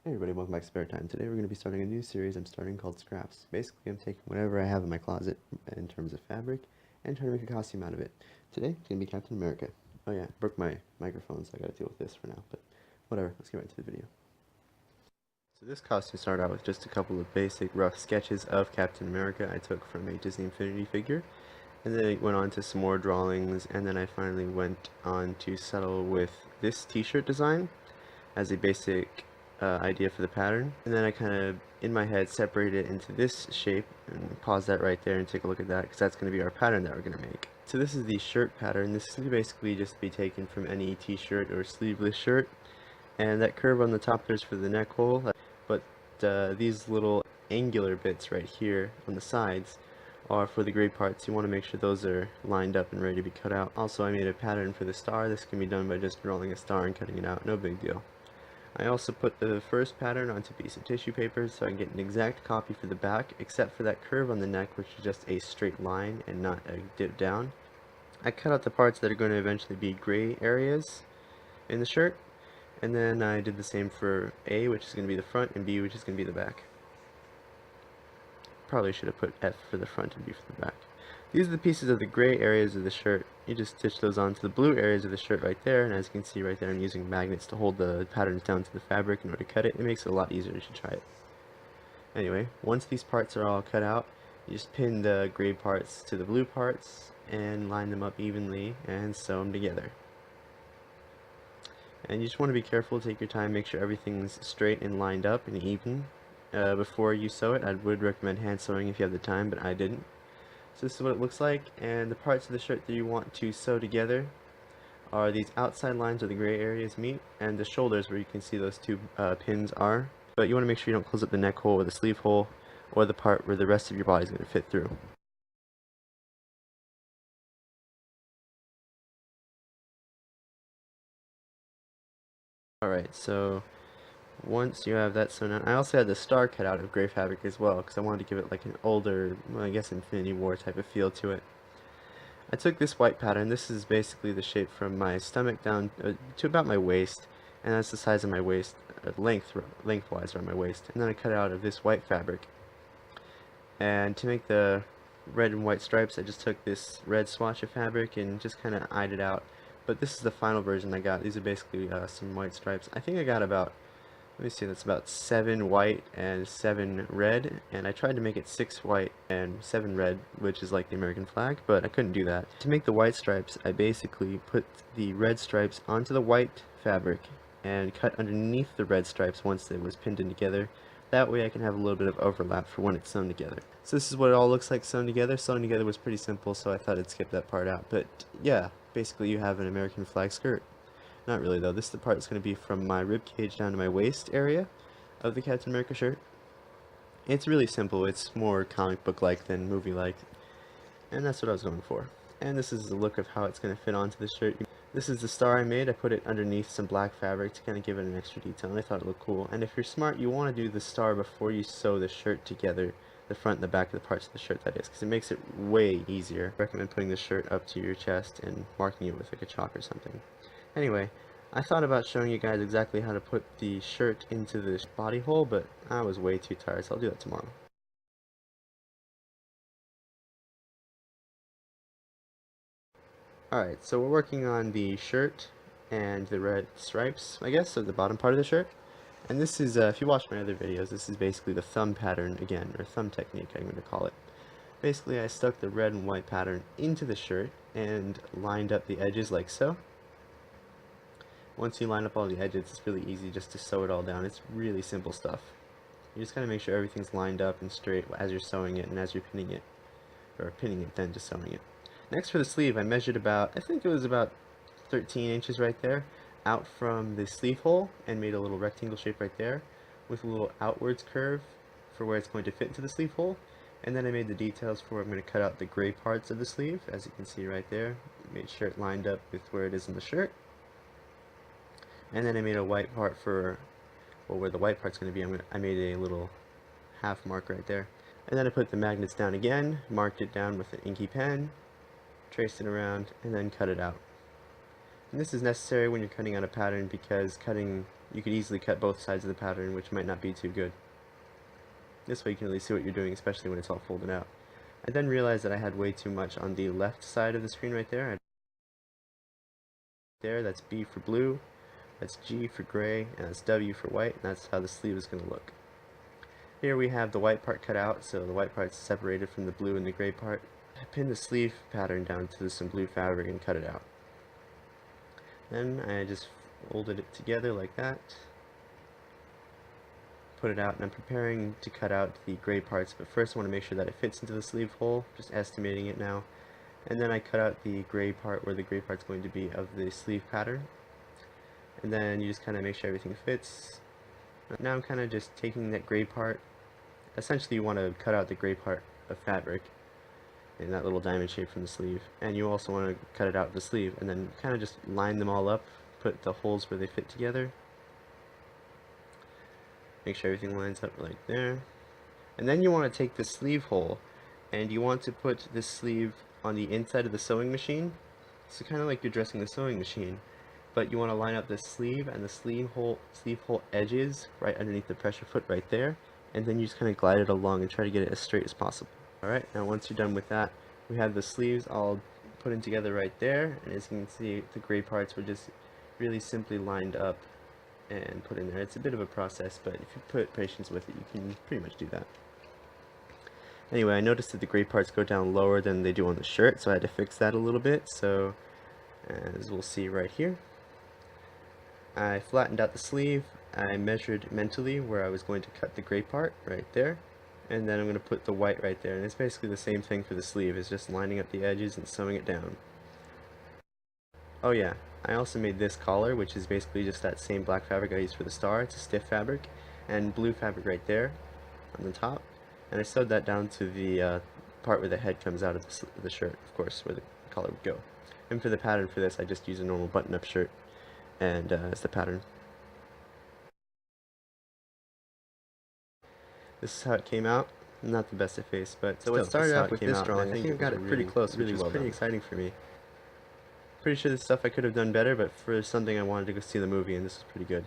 Hey everybody, welcome back to Spare Time. Today we're going to be starting a new series I'm starting called Scraps. Basically, I'm taking whatever I have in my closet in terms of fabric and trying to make a costume out of it. Today, it's going to be Captain America. Oh yeah, broke my microphone, so I got to deal with this for now, but whatever, let's get right to the video. So this costume started out with just a couple of basic rough sketches of Captain America I took from a Disney Infinity figure, and then it went on to some more drawings, and then I finally went on to settle with this t-shirt design as a basic idea for the pattern, and then I kind of in my head separated it into this shape, and pause that right there and take a look at that, because that's going to be our pattern that we're going to make. So this is the shirt pattern. This is basically just be taken from any t-shirt or sleeveless shirt, and that curve on the top there's for the neck hole, but these little angular bits right here on the sides are for the gray parts. You want to make sure those are lined up and ready to be cut out. Also, I made a pattern for the star. This can be done by just drawing a star and cutting it out, no big deal. I also put the first pattern onto a piece of tissue paper so I can get an exact copy for the back, except for that curve on the neck, which is just a straight line and not a dip down. I cut out the parts that are going to eventually be gray areas in the shirt, and then I did the same for A, which is going to be the front, and B, which is going to be the back. Probably should have put F for the front and B for the back. These are the pieces of the gray areas of the shirt. You just stitch those onto the blue areas of the shirt right there, and as you can see right there, I'm using magnets to hold the patterns down to the fabric in order to cut it. It makes it a lot easier. You should try it. Anyway, once these parts are all cut out, you just pin the gray parts to the blue parts and line them up evenly and sew them together. And you just want to be careful, take your time, make sure everything's straight and lined up and even before you sew it. I would recommend hand sewing if you have the time, but I didn't. So this is what it looks like, and the parts of the shirt that you want to sew together are these outside lines where the gray areas meet, and the shoulders where you can see those two pins are. But you want to make sure you don't close up the neck hole or the sleeve hole, or the part where the rest of your body is going to fit through. Alright, so once you have that sewn on, I also had the star cut out of gray fabric as well, because I wanted to give it like an older, well, I guess Infinity War type of feel to it. I took this white pattern. This is basically the shape from my stomach down to about my waist, and that's the size of my waist, lengthwise around my waist. And then I cut it out of this white fabric. And to make the red and white stripes, I just took this red swatch of fabric and just kind of eyed it out. But this is the final version I got. These are basically some white stripes. I think I got about, let me see, that's about 7 white and 7 red, and I tried to make it 6 white and 7 red, which is like the American flag, but I couldn't do that. To make the white stripes, I basically put the red stripes onto the white fabric and cut underneath the red stripes once it was pinned in together. That way I can have a little bit of overlap for when it's sewn together. So this is what it all looks like sewn together. Sewn together was pretty simple, so I thought I'd skip that part out. But yeah, basically you have an American flag skirt. Not really though. This is the part that's going to be from my rib cage down to my waist area of the Captain America shirt. It's really simple. It's more comic book like than movie like, and that's what I was going for. And this is the look of how it's going to fit onto the shirt. This is the star I made. I put it underneath some black fabric to kind of give it an extra detail, and I thought it looked cool. And if you're smart, you want to do the star before you sew the shirt together, the front and the back of the parts of the shirt, that is, because it makes it way easier. I recommend putting the shirt up to your chest and marking it with like a chalk or something. Anyway, I thought about showing you guys exactly how to put the shirt into this body hole, but I was way too tired, so I'll do that tomorrow. Alright, so we're working on the shirt and the red stripes, I guess, at the bottom part of the shirt. And this is, if you watch my other videos, this is basically the thumb pattern again, or thumb technique, I'm going to call it. Basically, I stuck the red and white pattern into the shirt and lined up the edges like so. Once you line up all the edges, it's really easy just to sew it all down. It's really simple stuff. You just gotta make sure everything's lined up and straight as you're sewing it and as you're pinning it. Or pinning it, then just sewing it. Next for the sleeve, I measured about, I think it was about 13 inches right there, out from the sleeve hole, and made a little rectangle shape right there, with a little outwards curve for where it's going to fit into the sleeve hole. And then I made the details for where I'm going to cut out the gray parts of the sleeve, as you can see right there. Made sure it lined up with where it is in the shirt. And then I made a white part for, well, where the white part's going to be, I made a little half mark right there. And then I put the magnets down again, marked it down with an inky pen, traced it around, and then cut it out. And this is necessary when you're cutting out a pattern because you could easily cut both sides of the pattern, which might not be too good. This way you can really see what you're doing, especially when it's all folded out. I then realized that I had way too much on the left side of the screen right there. That's B for blue, that's G for gray, and that's W for white, and that's how the sleeve is going to look. Here we have the white part cut out, so the white part's separated from the blue and the gray part. I pinned the sleeve pattern down to some blue fabric and cut it out. Then I just folded it together like that, put it out, and I'm preparing to cut out the gray parts, but first I want to make sure that it fits into the sleeve hole, just estimating it now. And then I cut out the gray part where the gray part's going to be of the sleeve pattern. And then you just kind of make sure everything fits. Now I'm kind of just taking that gray part. Essentially you want to cut out the gray part of fabric in that little diamond shape from the sleeve. And you also want to cut it out of the sleeve and then kind of just line them all up, put the holes where they fit together. Make sure everything lines up like there. And then you want to take the sleeve hole and you want to put this sleeve on the inside of the sewing machine. So kind of like you're dressing the sewing machine, but you want to line up the sleeve and the sleeve hole edges right underneath the pressure foot right there, and then you just kind of glide it along and try to get it as straight as possible. Alright, now once you're done with that, we have the sleeves all put in together right there, and as you can see, the gray parts were just really simply lined up and put in there. It's a bit of a process, but if you put patience with it, you can pretty much do that. Anyway, I noticed that the gray parts go down lower than they do on the shirt, so I had to fix that a little bit. So, as we'll see right here, I flattened out the sleeve. I measured mentally where I was going to cut the gray part right there, and then I'm going to put the white right there. And it's basically the same thing for the sleeve. It's just lining up the edges and sewing it down. Oh yeah, I also made this collar, which is basically just that same black fabric I used for the star. It's a stiff fabric, and blue fabric right there on the top. And I sewed that down to the part where the head comes out of the shirt, of course, where the collar would go. And for the pattern for this, I just use a normal button-up shirt, and as the pattern. This is how it came out. Not the best at face, but so it started out with this drawing. I think I got it pretty close, which was pretty exciting for me. Pretty sure this stuff I could have done better, but for something I wanted to go see the movie, and this is pretty good.